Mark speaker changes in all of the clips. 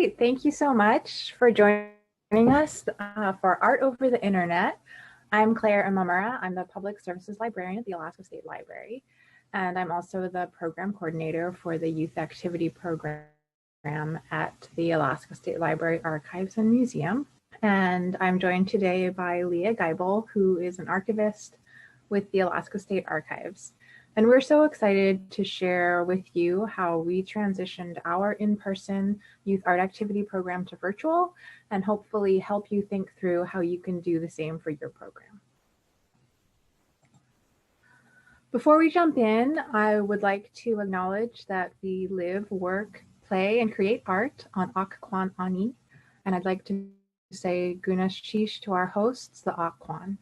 Speaker 1: Great. Thank you so much for joining us for Art Over the Internet. I'm Claire Imamura. I'm the Public Services Librarian at the Alaska State Library, and I'm also the Program Coordinator for the Youth Activity Program at the Alaska State Library Archives and Museum. And I'm joined today by Leigh Geibel, who is an archivist with the Alaska State Archives. And we're so excited to share with you how we transitioned our in-person youth art activity program to virtual, and hopefully help you think through how you can do the same for your program. Before we jump in, I would like to acknowledge that we live, work, play, and create art on Occoquan Ani, and I'd like to say Gunash Chish to our hosts, the Occoquan.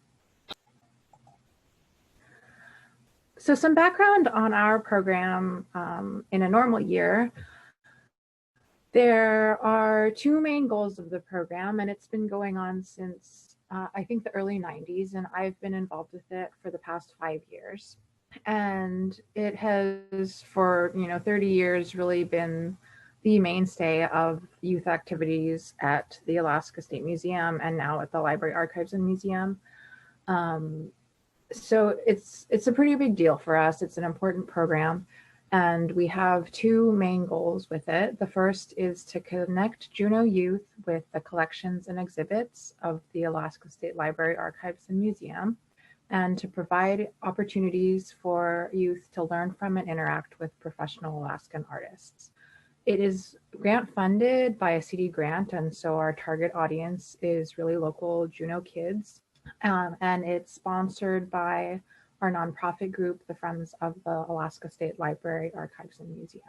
Speaker 1: So some background on our program in a normal year. There are two main goals of the program, and it's been going on since I think the early 90s, and I've been involved with it for the past 5 years. And it has, for 30 years, really been the mainstay of youth activities at the Alaska State Museum and now at the Library Archives and Museum. So it's a pretty big deal for us. It's an important program, and we have two main goals with it. The first is to connect Juneau youth with the collections and exhibits of the Alaska State Library Archives and Museum, and to provide opportunities for youth to learn from and interact with professional Alaskan artists. It is grant funded by a CD grant, and so our target audience is really local Juneau kids. And it's sponsored by our nonprofit group, the Friends of the Alaska State Library, Archives, and Museum.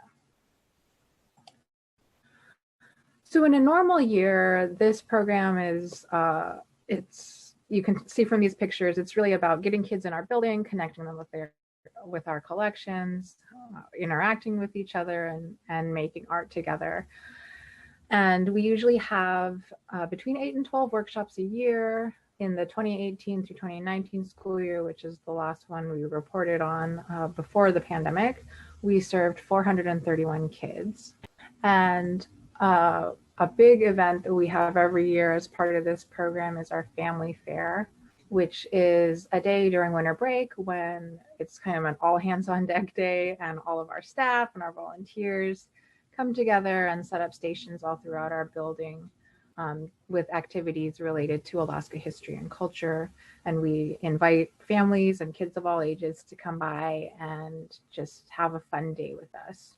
Speaker 1: So in a normal year, this program is, you can see from these pictures, it's really about getting kids in our building, connecting them with our collections, interacting with each other, and making art together. And we usually have between 8 and 12 workshops a year. In the 2018 through 2019 school year, which is the last one we reported on before the pandemic, we served 431 kids. And a big event that we have every year as part of this program is our family fair, which is a day during winter break when it's kind of an all hands on deck day, and all of our staff and our volunteers come together and set up stations all throughout our building with activities related to Alaska history and culture. And we invite families and kids of all ages to come by and just have a fun day with us.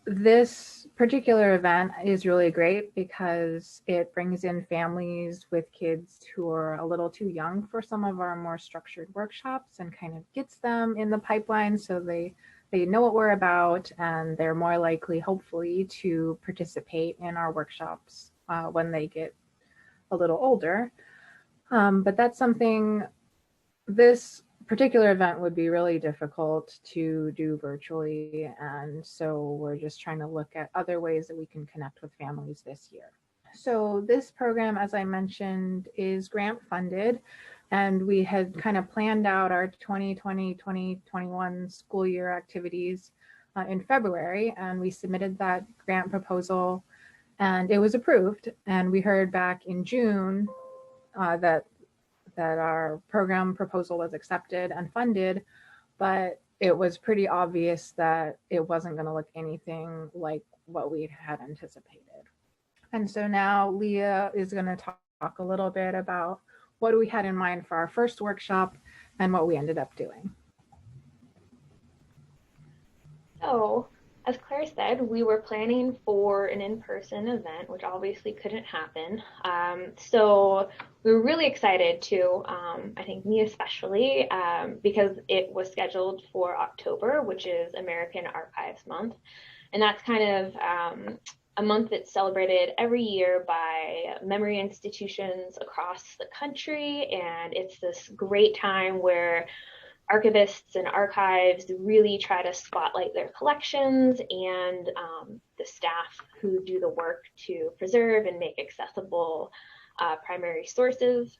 Speaker 1: This particular event is really great because it brings in families with kids who are a little too young for some of our more structured workshops, and kind of gets them in the pipeline so they know what we're about, and they're more likely, hopefully, to participate in our workshops when they get a little older. But that's something, this particular event would be really difficult to do virtually. And so we're just trying to look at other ways that we can connect with families this year. So this program, as I mentioned, is grant funded. And we had kind of planned out our 2020-2021 school year activities in February, and we submitted that grant proposal, and it was approved. And we heard back in June that our program proposal was accepted and funded, but it was pretty obvious that it wasn't going to look anything like what we had anticipated. And so now Leah is going to talk a little bit about what we had in mind for our first workshop and what we ended up doing.
Speaker 2: So, as Claire said, we were planning for an in-person event, which obviously couldn't happen. So we were really excited to, I think me especially, because it was scheduled for October, which is American Archives Month. And that's kind of a month that's celebrated every year by memory institutions across the country. And it's this great time where archivists and archives really try to spotlight their collections, and the staff who do the work to preserve and make accessible primary sources.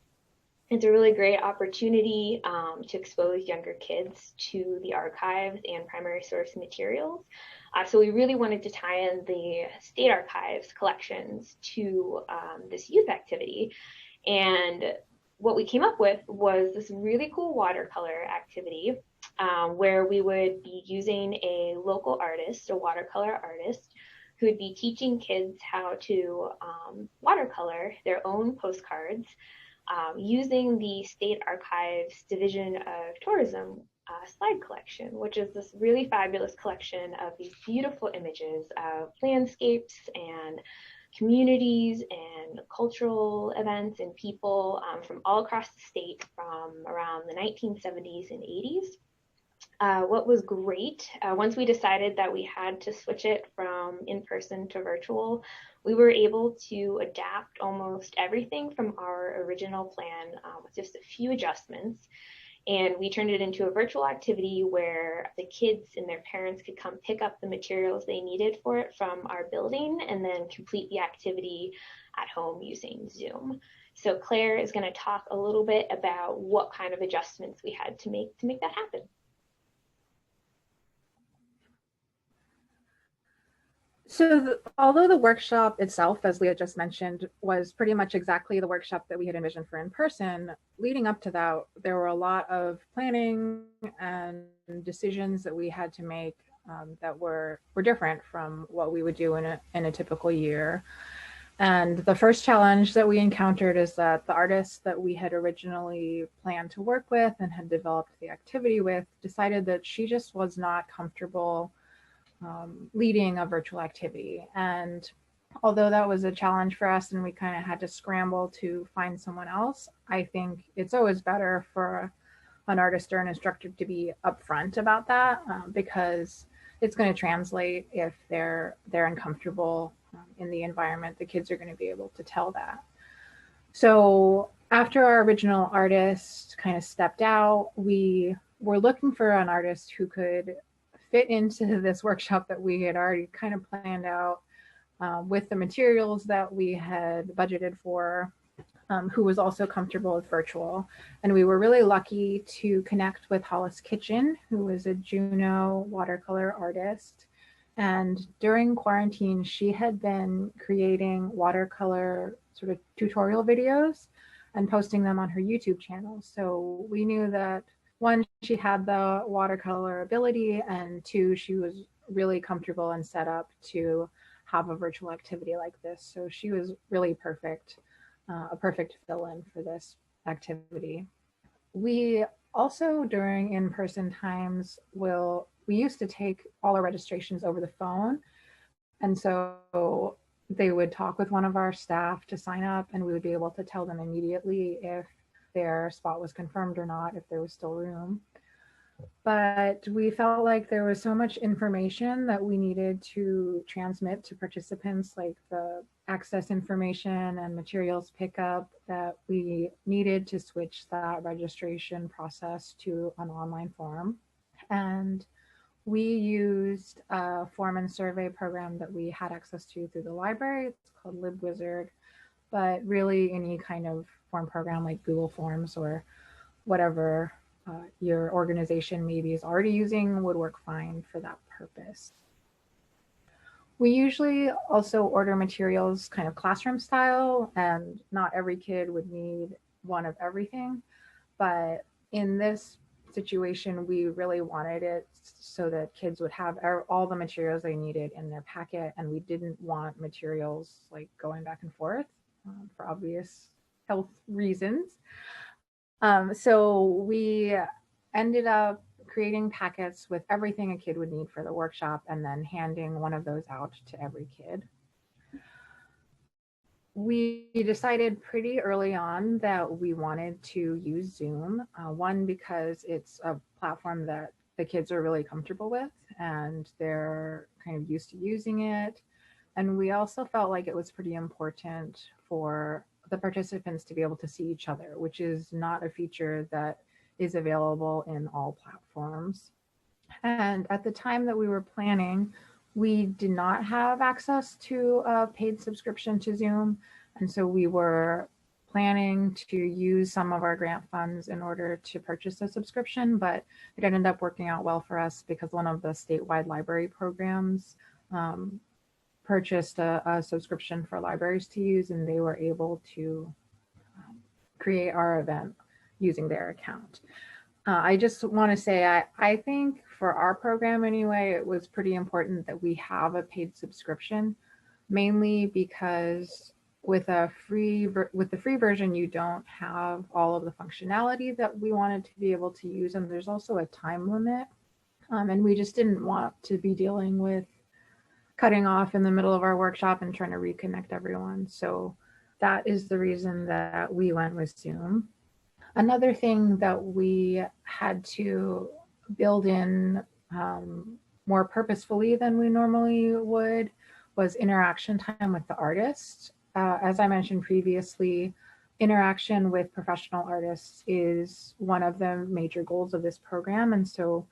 Speaker 2: It's a really great opportunity to expose younger kids to the archives and primary source materials. So we really wanted to tie in the state archives collections to this youth activity. And what we came up with was this really cool watercolor activity where we would be using a local artist, a watercolor artist, who would be teaching kids how to watercolor their own postcards using the State Archives Division of Tourism slide collection, which is this really fabulous collection of these beautiful images of landscapes and communities and cultural events and people from all across the state from around the 1970s and 80s. What was great, once we decided that we had to switch it from in-person to virtual, we were able to adapt almost everything from our original plan with just a few adjustments. And we turned it into a virtual activity where the kids and their parents could come pick up the materials they needed for it from our building and then complete the activity at home using Zoom. So Claire is going to talk a little bit about what kind of adjustments we had to make that happen.
Speaker 1: So although the workshop itself, as Leah just mentioned, was pretty much exactly the workshop that we had envisioned for in person, leading up to that, there were a lot of planning and decisions that we had to make that were different from what we would do in a typical year. And the first challenge that we encountered is that the artists that we had originally planned to work with and had developed the activity with decided that she just was not comfortable leading a virtual activity. And although that was a challenge for us and we kind of had to scramble to find someone else, I think it's always better for an artist or an instructor to be upfront about that because it's going to translate if they're uncomfortable in the environment. The kids are going to be able to tell that. So after our original artist kind of stepped out, we were looking for an artist who could fit into this workshop that we had already kind of planned out with the materials that we had budgeted for, who was also comfortable with virtual. And we were really lucky to connect with Hollis Kitchen, who is a Juneau watercolor artist. And during quarantine, she had been creating watercolor sort of tutorial videos and posting them on her YouTube channel. So we knew that one, she had the watercolor ability, and two, she was really comfortable and set up to have a virtual activity like this. So she was really perfect, a perfect fill-in for this activity. We also, during in-person times, we used to take all our registrations over the phone. And so they would talk with one of our staff to sign up, and we would be able to tell them immediately if their spot was confirmed or not, if there was still room. But we felt like there was so much information that we needed to transmit to participants, like the access information and materials pickup, that we needed to switch that registration process to an online form. And we used a form and survey program that we had access to through the library. It's called LibWizard, but really any kind of form program like Google Forms or whatever your organization maybe is already using would work fine for that purpose. We usually also order materials kind of classroom style, and not every kid would need one of everything. But in this situation, we really wanted it so that kids would have all the materials they needed in their packet, and we didn't want materials like going back and forth for obvious health reasons. So we ended up creating packets with everything a kid would need for the workshop and then handing one of those out to every kid. We decided pretty early on that we wanted to use Zoom, one, because it's a platform that the kids are really comfortable with and they're kind of used to using it. And we also felt like it was pretty important for the participants to be able to see each other, which is not a feature that is available in all platforms. And at the time that we were planning, we did not have access to a paid subscription to Zoom. And so we were planning to use some of our grant funds in order to purchase a subscription, but it ended up working out well for us because one of the statewide library programs purchased a subscription for libraries to use, and they were able to create our event using their account. I just want to say, I think for our program anyway, it was pretty important that we have a paid subscription, mainly because with the free version, you don't have all of the functionality that we wanted to be able to use, and there's also a time limit, and we just didn't want to be dealing with cutting off in the middle of our workshop and trying to reconnect everyone. So that is the reason that we went with Zoom. Another thing that we had to build in more purposefully than we normally would was interaction time with the artist. As I mentioned previously, interaction with professional artists is one of the major goals of this program. And so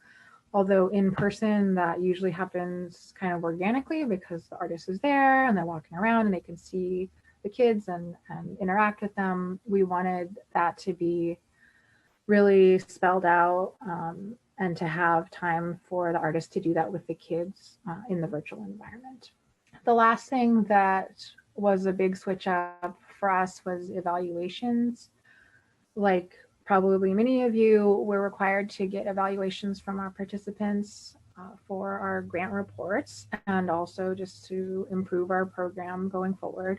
Speaker 1: although in person that usually happens kind of organically because the artist is there and they're walking around and they can see the kids and interact with them, we wanted that to be really spelled out and to have time for the artist to do that with the kids in the virtual environment. The last thing that was a big switch up for us was evaluations. Like probably many of you, were required to get evaluations from our participants for our grant reports and also just to improve our program going forward.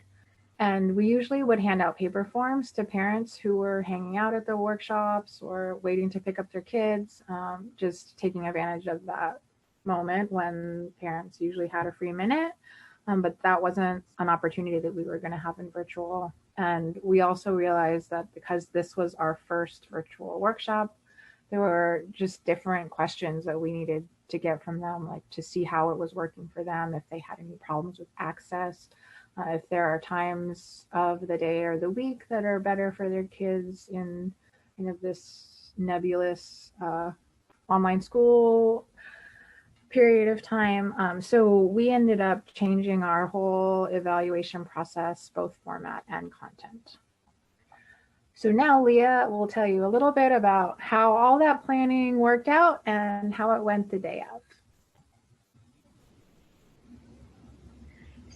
Speaker 1: And we usually would hand out paper forms to parents who were hanging out at the workshops or waiting to pick up their kids, just taking advantage of that moment when parents usually had a free minute. But that wasn't an opportunity that we were going to have in virtual. And we also realized that because this was our first virtual workshop, there were just different questions that we needed to get from them, like to see how it was working for them, if they had any problems with access, if there are times of the day or the week that are better for their kids in this nebulous online school period of time. So we ended up changing our whole evaluation process, both format and content. So now Leah will tell you a little bit about how all that planning worked out and how it went the day of.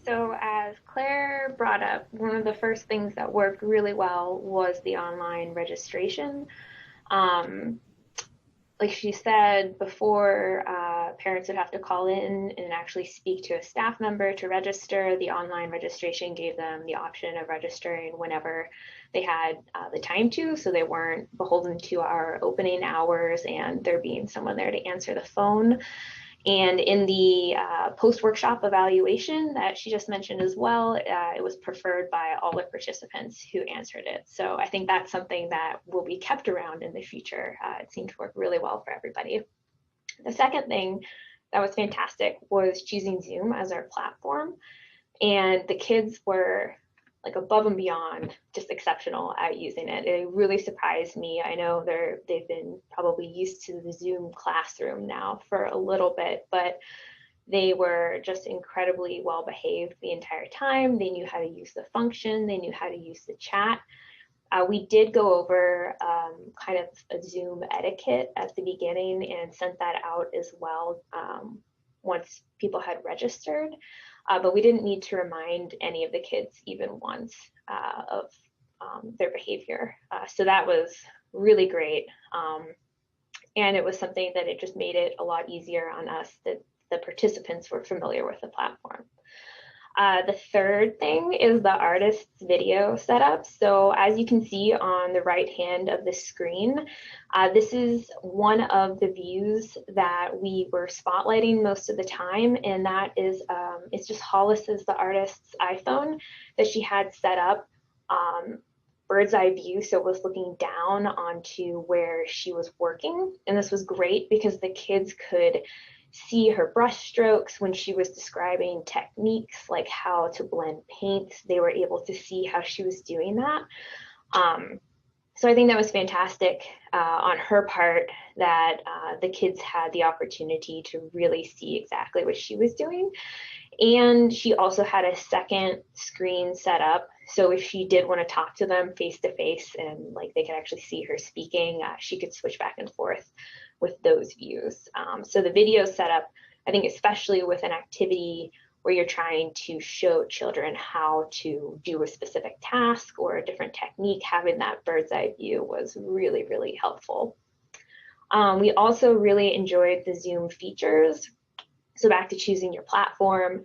Speaker 2: So as Claire brought up, one of the first things that worked really well was the online registration. Like she said before, parents would have to call in and actually speak to a staff member to register. The online registration gave them the option of registering whenever they had the time to, so they weren't beholden to our opening hours and there being someone there to answer the phone. And in the post-workshop evaluation that she just mentioned as well, it was preferred by all the participants who answered it. So I think that's something that will be kept around in the future. It seemed to work really well for everybody. The second thing that was fantastic was choosing Zoom as our platform. And the kids were like above and beyond just exceptional at using it. It really surprised me. I know they've been probably used to the Zoom classroom now for a little bit, but they were just incredibly well behaved the entire time. They knew how to use the function. They knew how to use the chat. We did go over kind of a Zoom etiquette at the beginning and sent that out as well once people had registered. But we didn't need to remind any of the kids even once of their behavior. So that was really great. And it was something that it just made it a lot easier on us that the participants were familiar with the platform. The third thing is the artist's video setup. So as you can see on the right hand of the screen, this is one of the views that we were spotlighting most of the time, and that is it's just Hollis's, the artist's iPhone that she had set up bird's eye view, so it was looking down onto where she was working. And this was great because the kids could see her brush strokes when she was describing techniques like how to blend paints. They were able to see how she was doing that. So I think that was fantastic on her part that the kids had the opportunity to really see exactly what she was doing. And she also had a second screen set up So if she did want to talk to them face to face and like they could actually see her speaking, she could switch back and forth with those views. So the video setup, I think, especially with an activity where you're trying to show children how to do a specific task or a different technique, having that bird's eye view was really, really helpful. We also really enjoyed the Zoom features. So back to choosing your platform,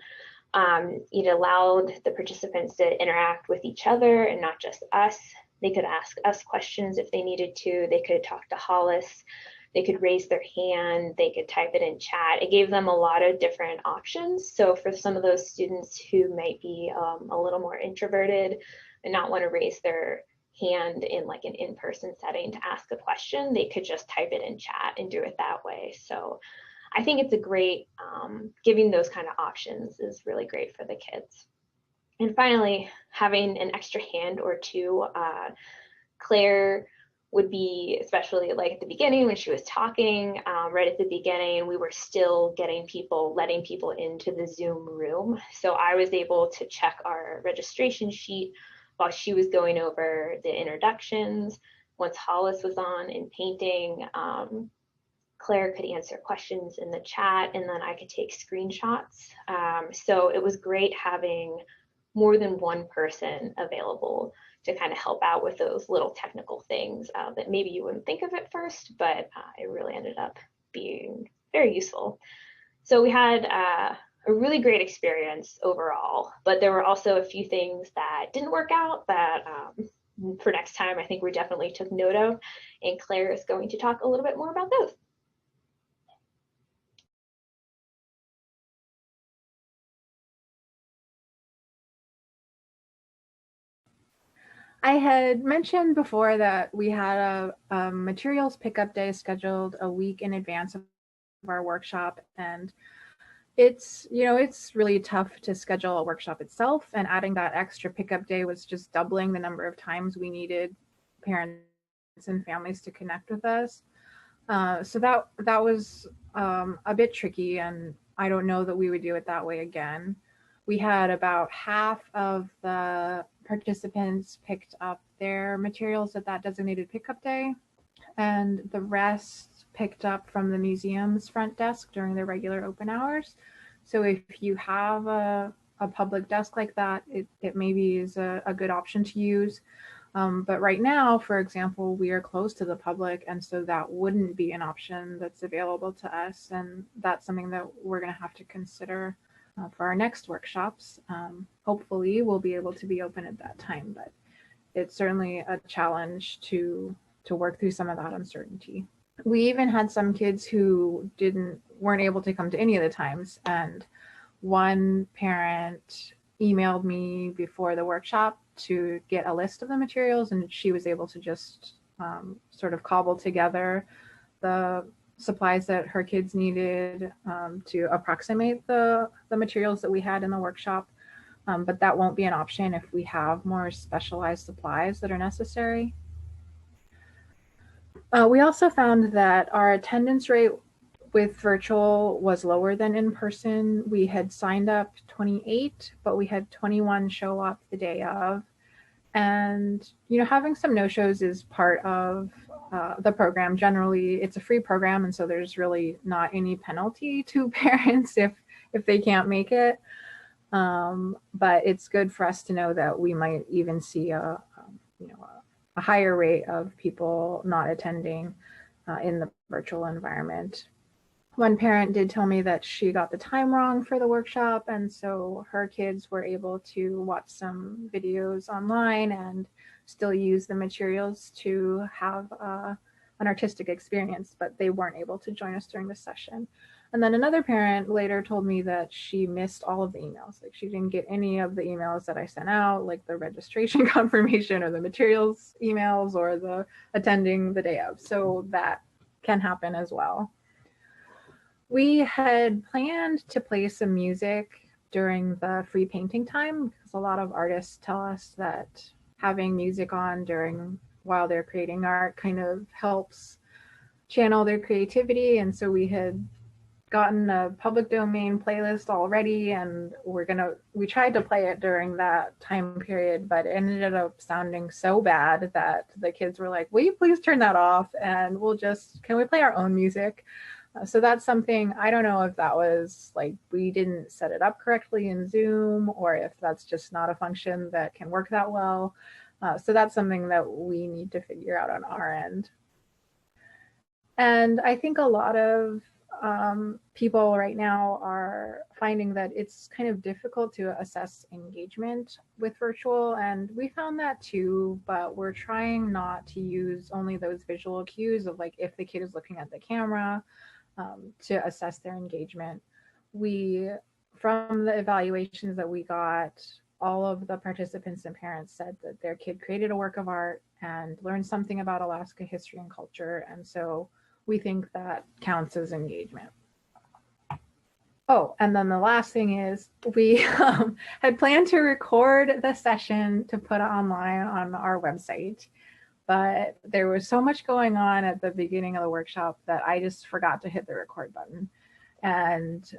Speaker 2: it allowed the participants to interact with each other and not just us. They could ask us questions if they needed to. They could talk to Hollis. They could raise their hand. They could type it in chat. It gave them a lot of different options. So for some of those students who might be a little more introverted and not want to raise their hand in like an in-person setting to ask a question, they could just type it in chat and do it that way. So I think it's a great, giving those kind of options is really great for the kids. And finally, having an extra hand or two. Claire would be, especially like at the beginning when she was talking, right at the beginning, we were still letting people into the Zoom room. So I was able to check our registration sheet while she was going over the introductions. Once Hollis was on and painting, Claire could answer questions in the chat, and then I could take screenshots. So it was great having more than one person available to kind of help out with those little technical things that maybe you wouldn't think of at first, but it really ended up being very useful. So we had a really great experience overall, but there were also a few things that didn't work out that for next time, I think we definitely took note of, and Claire is going to talk a little bit more about those.
Speaker 1: I had mentioned before that we had a materials pickup day scheduled a week in advance of our workshop, and it's really tough to schedule a workshop itself, and adding that extra pickup day was just doubling the number of times we needed parents and families to connect with us. So that was a bit tricky, and I don't know that we would do it that way again. We had about half of the participants picked up their materials at that designated pickup day, and the rest picked up from the museum's front desk during their regular open hours. So if you have a public desk like that, it maybe is a good option to use. But right now, for example, we are closed to the public, and so that wouldn't be an option that's available to us. And that's something that we're going to have to consider for our next workshops. Hopefully, we'll be able to be open at that time, but it's certainly a challenge to work through some of that uncertainty. We even had some kids who weren't able to come to any of the times, and one parent emailed me before the workshop to get a list of the materials, and she was able to just sort of cobble together the supplies that her kids needed to approximate the materials that we had in the workshop. But that won't be an option if we have more specialized supplies that are necessary. We also found that our attendance rate with virtual was lower than in person. We had signed up 28, but we had 21 show up the day of. And, having some no-shows is part of the program. Generally, it's a free program, and so there's really not any penalty to parents if they can't make it. But it's good for us to know that we might even see a higher rate of people not attending in the virtual environment. One parent did tell me that she got the time wrong for the workshop, and so her kids were able to watch some videos online and still use the materials to have an artistic experience, but they weren't able to join us during the session. And then another parent later told me that she missed all of the emails. Like, she didn't get any of the emails that I sent out, like the registration confirmation or the materials emails or the attending the day of. So that can happen as well. We had planned to play some music during the free painting time, because a lot of artists tell us that having music on while they're creating art kind of helps channel their creativity. And so we had gotten a public domain playlist already, and we tried to play it during that time period, but it ended up sounding so bad that the kids were like, will you please turn that off, and can we play our own music? So that's something, I don't know if that was like we didn't set it up correctly in Zoom, or if that's just not a function that can work that well. So that's something that we need to figure out on our end. And I think a lot of people right now are finding that it's kind of difficult to assess engagement with virtual, and we found that too, but we're trying not to use only those visual cues of like if the kid is looking at the camera to assess their engagement. From the evaluations that we got, all of the participants and parents said that their kid created a work of art and learned something about Alaska history and culture, and so we think that counts as engagement. Oh, and then the last thing is we had planned to record the session to put it online on our website, but there was so much going on at the beginning of the workshop that I just forgot to hit the record button. And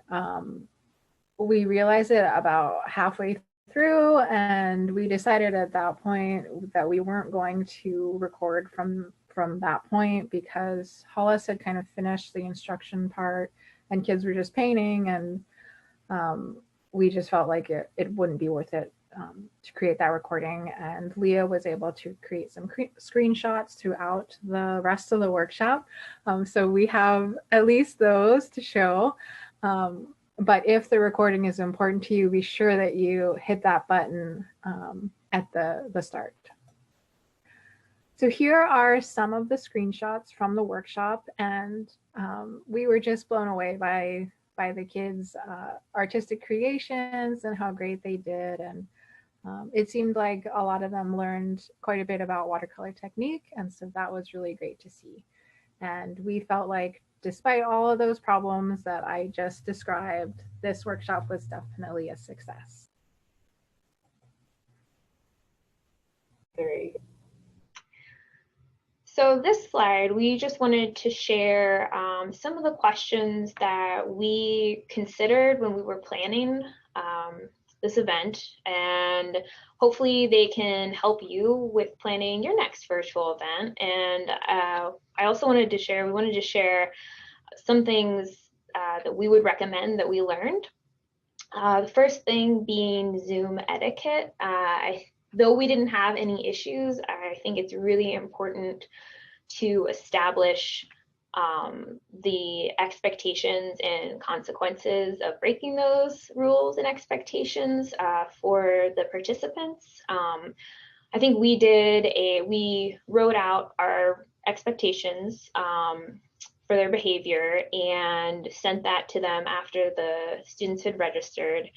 Speaker 1: we realized it about halfway through, and we decided at that point that we weren't going to record from that point, because Hollis had kind of finished the instruction part and kids were just painting, and we just felt like it wouldn't be worth it to create that recording. And Leah was able to create some screenshots throughout the rest of the workshop. So we have at least those to show. But if the recording is important to you, be sure that you hit that button at the start. So here are some of the screenshots from the workshop, and we were just blown away by the kids' artistic creations and how great they did. And it seemed like a lot of them learned quite a bit about watercolor technique, and so that was really great to see. And we felt like, despite all of those problems that I just described, this workshop was definitely a success. Great.
Speaker 2: So this slide, we just wanted to share some of the questions that we considered when we were planning this event, and hopefully they can help you with planning your next virtual event. And I also wanted to share some things that we would recommend that we learned. The first thing being Zoom etiquette. Though we didn't have any issues, I think it's really important to establish the expectations and consequences of breaking those rules and expectations for the participants. I think we wrote out our expectations for their behavior and sent that to them after the students had registered.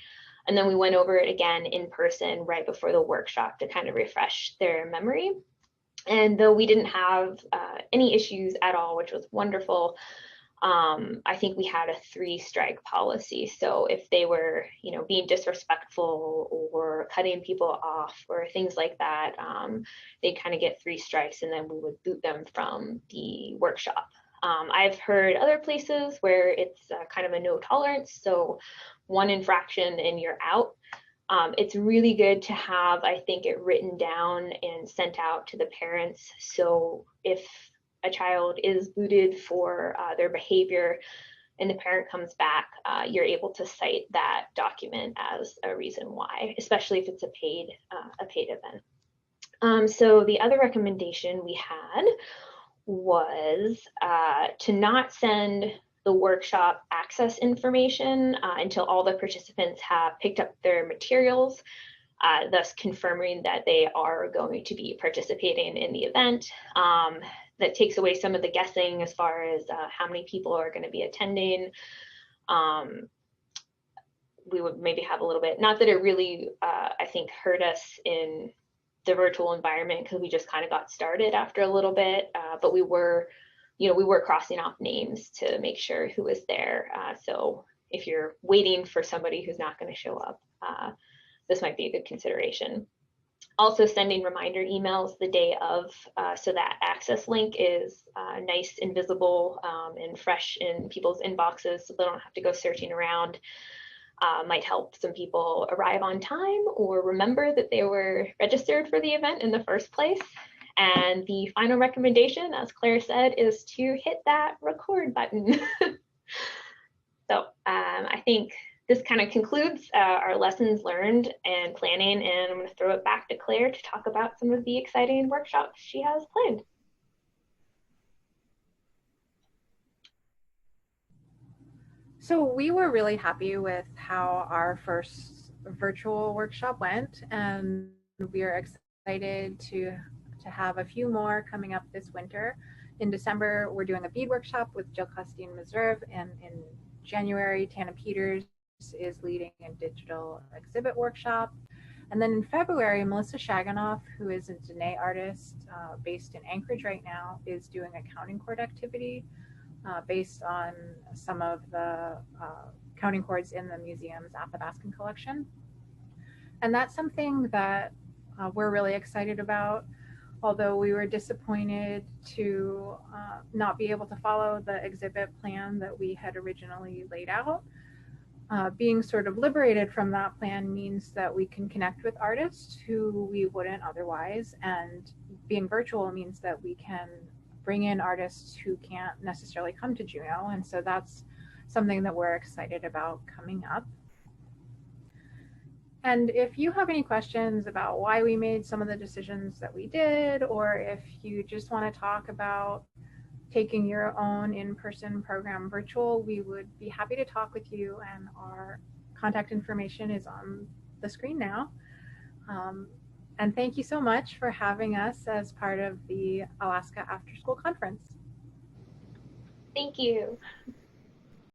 Speaker 2: And then we went over it again in person right before the workshop to kind of refresh their memory. And though we didn't have any issues at all, which was wonderful, I think we had a 3-strike policy. So if they were, being disrespectful or cutting people off or things like that, they'd kind of get 3 strikes, and then we would boot them from the workshop. I've heard other places where it's kind of a no tolerance, so 1 infraction and you're out. It's really good to have, I think, it written down and sent out to the parents. So if a child is booted for their behavior and the parent comes back, you're able to cite that document as a reason why, especially if it's a paid event. So the other recommendation we had was to not send the workshop access information until all the participants have picked up their materials, thus confirming that they are going to be participating in the event. That takes away some of the guessing as far as how many people are going to be attending. We would maybe have a little bit, not that it really, I think, hurt us in the virtual environment, because we just kind of got started after a little bit, but we were crossing off names to make sure who was there. So if you're waiting for somebody who's not going to show up, this might be a good consideration. Also sending reminder emails the day of, so that access link is nice and visible and fresh in people's inboxes so they don't have to go searching around. Might help some people arrive on time or remember that they were registered for the event in the first place. And the final recommendation, as Claire said, is to hit that record button. So I think this kind of concludes our lessons learned and planning, and I'm going to throw it back to Claire to talk about some of the exciting workshops she has planned.
Speaker 1: So we were really happy with how our first virtual workshop went, and we are excited to have a few more coming up this winter. In December, we're doing a bead workshop with Jill Costine Meserve, and in January, Tana Peters is leading a digital exhibit workshop. And then in February, Melissa Shaganoff, who is a Dene artist based in Anchorage right now, is doing a counting cord activity based on some of the counting cords in the museum's Athabascan collection. And that's something that we're really excited about, although we were disappointed to not be able to follow the exhibit plan that we had originally laid out. Being sort of liberated from that plan means that we can connect with artists who we wouldn't otherwise, and being virtual means that we can bring in artists who can't necessarily come to Juneau, and so that's something that we're excited about coming up. And if you have any questions about why we made some of the decisions that we did, or if you just want to talk about taking your own in-person program virtual, we would be happy to talk with you, and our contact information is on the screen now. And thank you so much for having us as part of the Alaska After School Conference.
Speaker 2: Thank you.